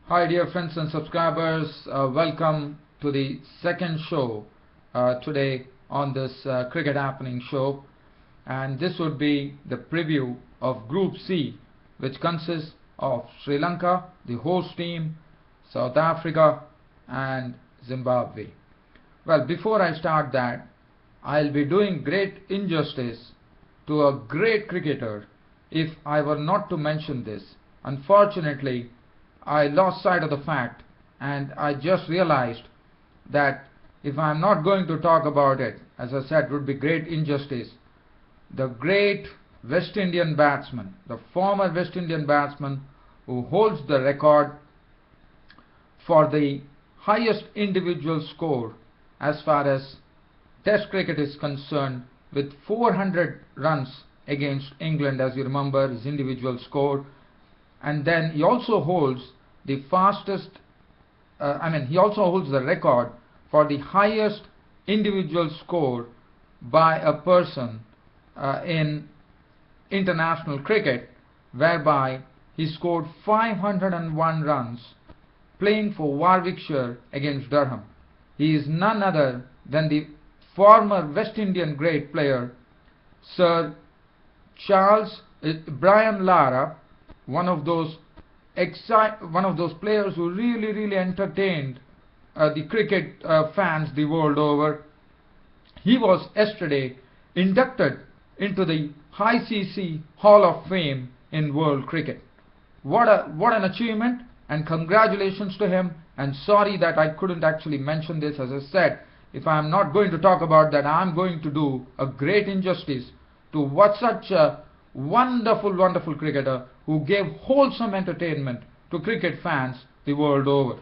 Hi dear friends and subscribers, welcome to the second show today on this Cricket Happening show, and this would be the preview of Group C, which consists of Sri Lanka, the host team, South Africa and Zimbabwe. Well, before I start that, I'll be doing great injustice to a great cricketer if I were not to mention this. Unfortunately, I lost sight of the fact, and I just realized that if I'm not going to talk about it, as I said, it would be great injustice. The great West Indian batsman, the former West Indian batsman who holds the record for the highest individual score as far as Test cricket is concerned, with 400 runs against England, as you remember, his individual score. And then he also holds the fastest, he also holds the record for the highest individual score by a person in international cricket, whereby he scored 501 runs playing for Warwickshire against Durham. He is none other than the former West Indian great player Sir Brian Lara, one of those players who really entertained the cricket fans the world over. He was yesterday inducted into the ICC Hall of Fame in world cricket. What an achievement, and congratulations to him. And sorry that I couldn't actually mention this. As I said, if I am not going to talk about that, I am going to do a great injustice to what such a wonderful cricketer who gave wholesome entertainment to cricket fans the world over.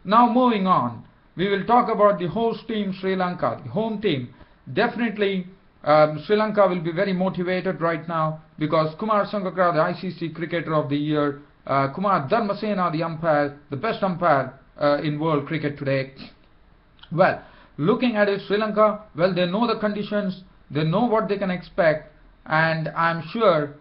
Now moving on, we will talk about the host team Sri Lanka, the home team. Definitely Sri Lanka will be very motivated right now because Kumar Sangakkara, the ICC Cricketer of the Year, Kumar Dharmasena, the best umpire in world cricket today. Well, looking at it, Sri Lanka, well, they know the conditions, they know what they can expect, and I'm sure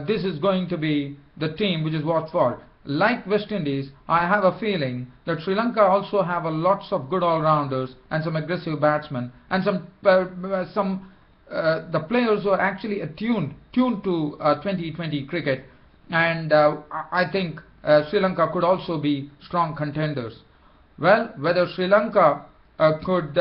this is going to be the team which is what for. Like West Indies, I have a feeling that Sri Lanka also have lots of good all-rounders and some aggressive batsmen and some the players who are actually tuned to 2020 cricket, and I think Sri Lanka could also be strong contenders. Well, whether Sri Lanka could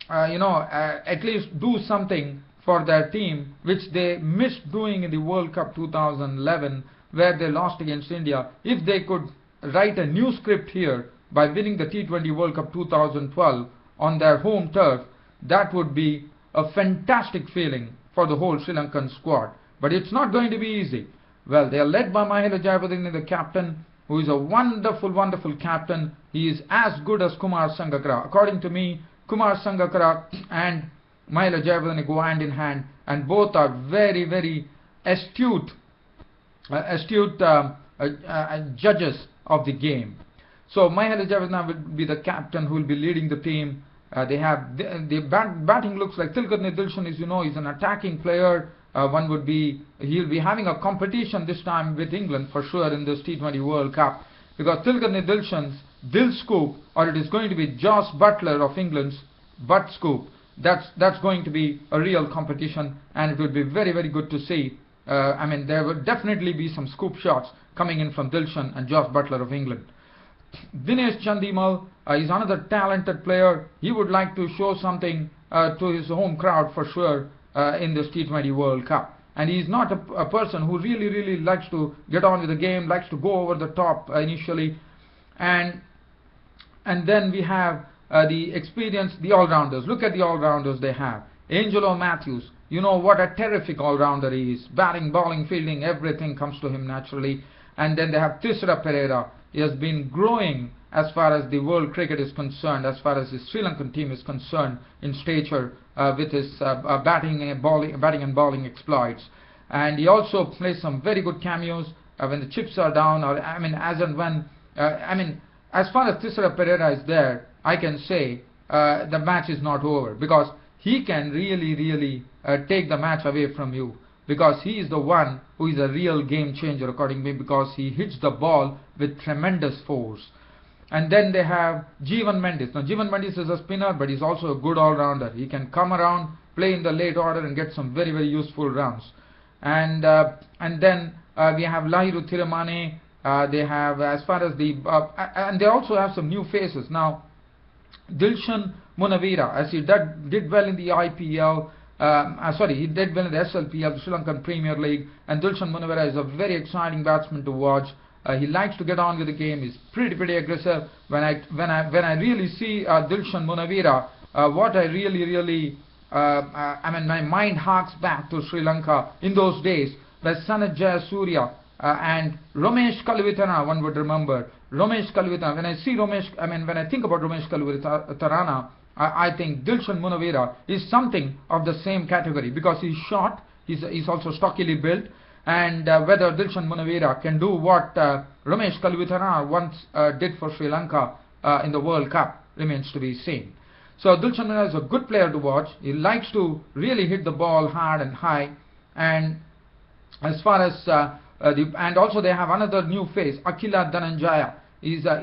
at least do something for their team, which they missed doing in the World Cup 2011, where they lost against India. If they could write a new script here by winning the T20 World Cup 2012 on their home turf, that would be a fantastic feeling for the whole Sri Lankan squad. But it's not going to be easy. Well, they are led by Mahela Jayawardene, the captain, who is a wonderful captain. He is as good as Kumar Sangakkara. According to me, Kumar Sangakkara and Mahela Jayawardene go hand in hand, and both are very astute judges of the game. So Mahela Jayawardene will be the captain who will be leading the team. They have the batting looks like Tilkarni Dilshan, as you know, is an attacking player. He'll be having a competition this time with England for sure in this T20 World Cup, because Tilkarni Dilshan's Dil Scoop, or it is going to be Joss Butler of England's Butt Scoop. That's going to be a real competition, and it would be very good to see. There would definitely be some scoop shots coming in from Dilshan and Joss Butler of England. Dinesh Chandimal is another talented player. He would like to show something to his home crowd for sure in this T20 World Cup. And he's not a person who really likes to get on with the game, likes to go over the top initially. And then we have the all-rounders. Look at the all-rounders they have. Angelo Matthews, you know what a terrific all-rounder he is. Batting, bowling, fielding, everything comes to him naturally. And then they have Thisara Perera. He has been growing as far as the world cricket is concerned, as far as the Sri Lankan team is concerned in stature with his batting and bowling exploits. And he also plays some very good cameos when the chips are down, or as and when. As far as Thisara Perera is there, I can say the match is not over, because he can really take the match away from you. because he is the one who is a real game changer according to me, because he hits the ball with tremendous force. And then they have Jeevan Mendis. Now Jeevan Mendis is a spinner, but he's also a good all-rounder. He can come around, play in the late order and get some very, very useful runs. And then we have Lahiru Thiramane. They have, as far as the and they also have some new faces now. Dilshan Munawira, as he did well in the IPL, he did well in the SLPL, the Sri Lankan Premier League, and Dilshan Munawira is a very exciting batsman to watch. He likes to get on with the game. He's pretty aggressive. When I really see Dilshan Munawira, what I really I mean, my mind harks back to Sri Lanka in those days, where Sanat Jayasuriya and Romesh Kalvitarana, one would remember. Romesh Kalvitarana, when I think about Romesh Kalvitarana, I think Dilshan Munawira is something of the same category, because he's short, he's also stockily built, and whether Dilshan Munawira can do what Romesh Kalvitarana once did for Sri Lanka in the World Cup remains to be seen. So Dilshan Munawira is a good player to watch. He likes to really hit the ball hard and high, and as far as and also they have another new face, Akila Dhananjaya. He's a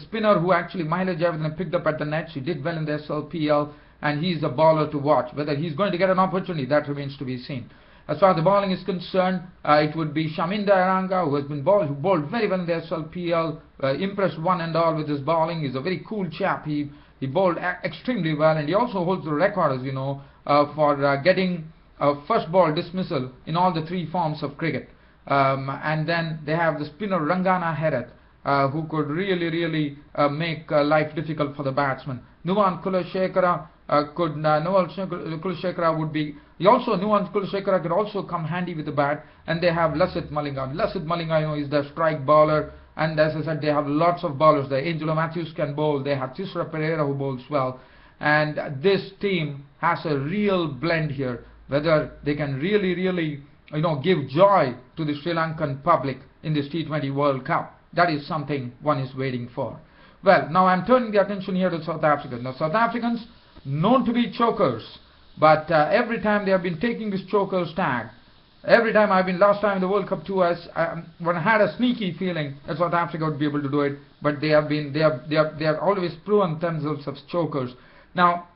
spinner who actually mileage everything picked up at the nets. He did well in the SLPL, and he's a bowler to watch. Whether he's going to get an opportunity, that remains to be seen. As far as the bowling is concerned, it would be Shaminda Aranga, who bowled very well in the SLPL, impressed one and all with his bowling. He's a very cool chap. He bowled extremely well, and he also holds the record, as you know, for getting first ball dismissal in all the three forms of cricket. And then they have the spinner Rangana Herath, who could really make life difficult for the batsman. Nuwan Kulashekara would be. Nuwan Kulashekara could also come handy with the bat. And they have Lasith Malinga. Lasith Malinga, is the strike bowler. And as I said, they have lots of bowlers. The Angelo Matthews can bowl. They have Tisra Pereira, who bowls well. And this team has a real blend here. Whether they can really give joy to the Sri Lankan public in this T20 World Cup. That is something one is waiting for. Well, now I'm turning the attention here to South Africa. Now, South Africans, known to be chokers, but every time they have been taking this chokers tag, every time last time in the World Cup too, when I had a sneaky feeling that South Africa would be able to do it, but they have always proven themselves as chokers. Now,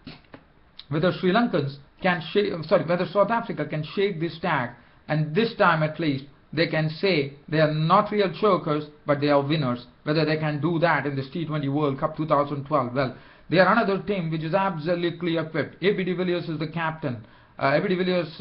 whether whether South Africa can shake this tag, and this time at least, they can say they are not real chokers, but they are winners. Whether they can do that in this T20 World Cup 2012, well, they are another team which is absolutely equipped. A.B. de Villiers is the captain. A.B. de Villiers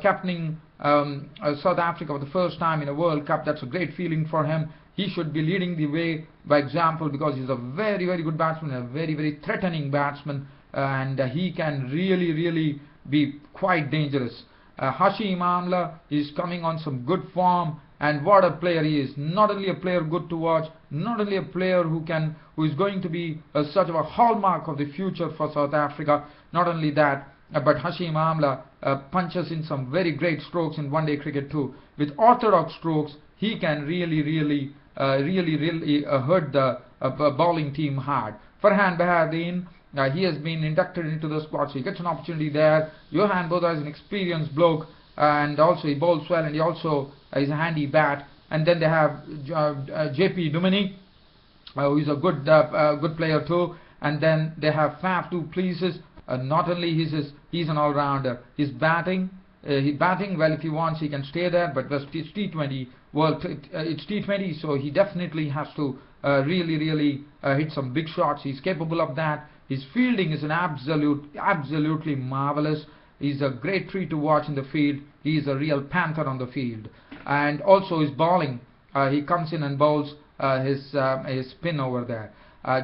captaining South Africa for the first time in a World Cup. That's a great feeling for him. He should be leading the way by example, because he's a very good batsman, a very threatening batsman, and he can really be quite dangerous. Hashim Amla is coming on some good form, and what a player he is. Not only a player good to watch, not only a player who is going to be such of a hallmark of the future for South Africa. Not only that, but Hashim Amla punches in some very great strokes in one-day cricket too. With orthodox strokes, he can really hurt the bowling team hard. Farhan Bahardin, he has been inducted into the squad, so he gets an opportunity there. Johan Bodha is an experienced bloke, and also he bowls well, and he also is a handy bat. And then they have JP Duminy, who is a good player too. And then they have Faf du Plessis. Not only he's an all-rounder, he's batting well. If he wants, he can stay there, but it's T20 it's T20, so he definitely has to really hit some big shots. He's capable of that. His fielding is absolutely marvelous. He's a great treat to watch in the field. He's a real panther on the field. And also his bowling, he comes in and bowls his spin over there.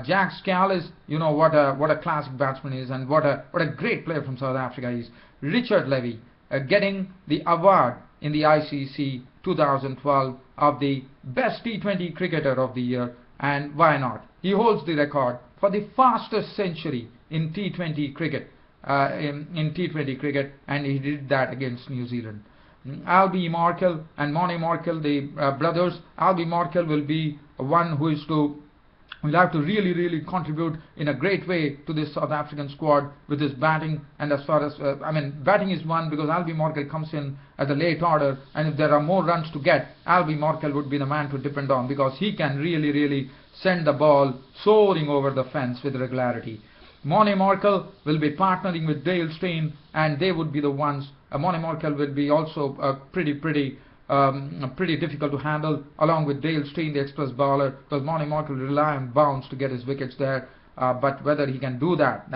Jack Scalise, what a classic batsman is, and what a great player from South Africa is. Richard Levy getting the award in the ICC 2012 of the best T20 cricketer of the year, and why not? He holds the record for the fastest century in T20 cricket, and he did that against New Zealand. Albie Markel and Monty Markel, the brothers. Albie Markel will be one who is to will have to really contribute in a great way to this South African squad with his batting. And as far as batting is one, because Albie Morkel comes in at the late order, and if there are more runs to get, Albie Morkel would be the man to depend on, because he can really send the ball soaring over the fence with regularity. Morne Morkel will be partnering with Dale Steyn, and they would be the ones. Morne Morkel will be also pretty difficult to handle, along with Dale Steyn, the express bowler, because Morne Morkel will rely on bounce to get his wickets there. But whether he can do that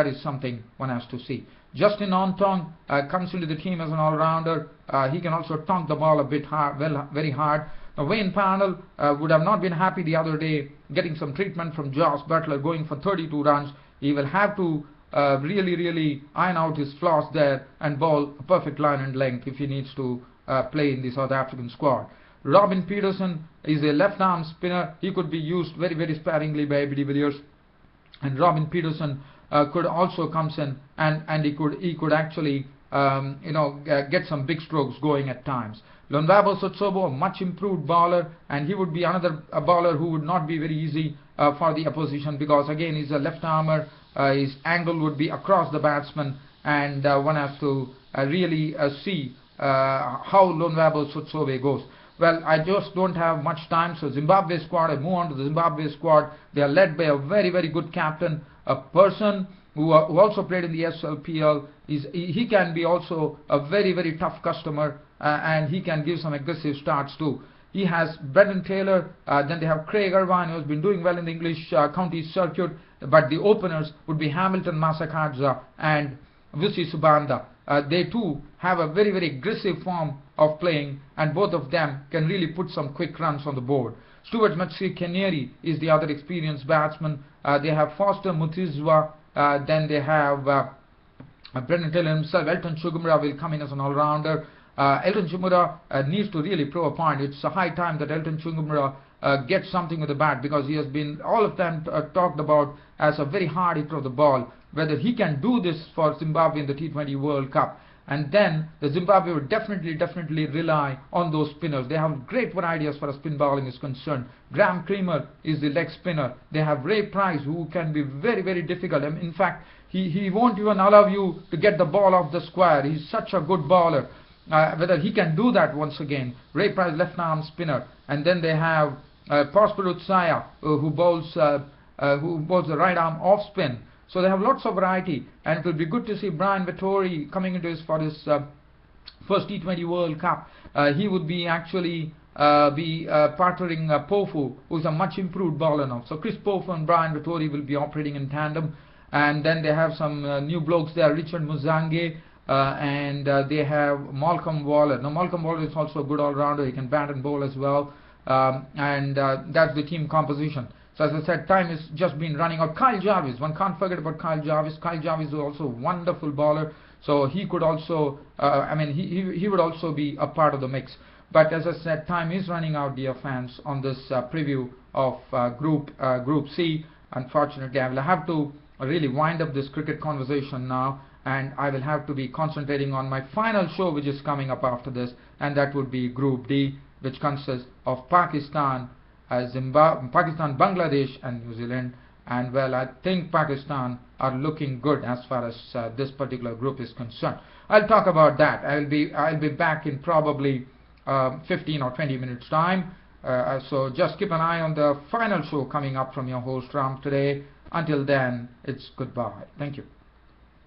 is something one has to see. Justin Ontong comes into the team as an all-rounder. He can also tonk the ball a bit hard, very hard. Now, Wayne Parnell would have not been happy the other day getting some treatment from Josh Butler, going for 32 runs. He will have to really iron out his flaws there and bowl a perfect line and length if he needs to play in the South African squad. Robin Peterson is a left-arm spinner. He could be used very sparingly by AB de Villiers, and Robin Peterson could also comes in and he could actually get some big strokes going at times. Lonwabo Sotsobo, a much improved bowler, and he would be another bowler who would not be very easy for the opposition, because again he's a left armer. His angle would be across the batsman, and one has to really see how Lonwabo Sotsobe goes. Well, I just don't have much time, so Zimbabwe squad, I move on to the Zimbabwe squad. They are led by a very good captain, a person who also played in the SLPL. He can be also a very tough customer, and he can give some aggressive starts too. He has Brendan Taylor, then they have Craig Irvine, who has been doing well in the English county circuit, but the openers would be Hamilton Masakadza and Vusi Subanda. They too have a very aggressive form of playing, and both of them can really put some quick runs on the board. Stuart Matsi-Kenyeri is the other experienced batsman. They have Foster Mutizwa, then they have Brendan Taylor himself. Elton Chugumura will come in as an all-rounder. Elton Chugumura needs to really prove a point. It's a high time that Elton Chugumura gets something with the bat, because he has been, all of them talked about as a very hard hitter of the ball. Whether he can do this for Zimbabwe in the T20 World Cup, and then the Zimbabwe would definitely rely on those spinners. They have great variety as far as spin bowling is concerned. Graham Creamer is the leg spinner. They have Ray Price, who can be very difficult. In fact, he won't even allow you to get the ball off the square. He's such a good bowler. Whether he can do that once again. Ray Price, left arm spinner, and then they have Prosper Utsaya, who bowls the right arm off spin. So they have lots of variety, and it will be good to see Brian Vettori coming into his first T20 World Cup. He would be actually partnering Pofu, who's a much improved bowler now. So Chris Pofu and Brian Vettori will be operating in tandem, and then they have some new blokes there, Richard Muzange, and they have Malcolm Waller. Now Malcolm Waller is also a good all-rounder. He can bat and bowl as well, and that's the team composition. So as I said, time has just been running out. Kyle Jarvis, one can't forget about Kyle Jarvis. Kyle Jarvis is also a wonderful bowler, so he could also, he would also be a part of the mix. But as I said, time is running out, dear fans, on this preview of Group C. Unfortunately, I will have to really wind up this cricket conversation now, and I will have to be concentrating on my final show, which is coming up after this, and that would be Group D, which consists of Pakistan, Pakistan, Bangladesh and New Zealand. And well, I think Pakistan are looking good as far as this particular group is concerned. I'll talk about that. I'll be back in probably 15 or 20 minutes time. So just keep an eye on the final show coming up from your host Ram today. Until then, it's goodbye. Thank you.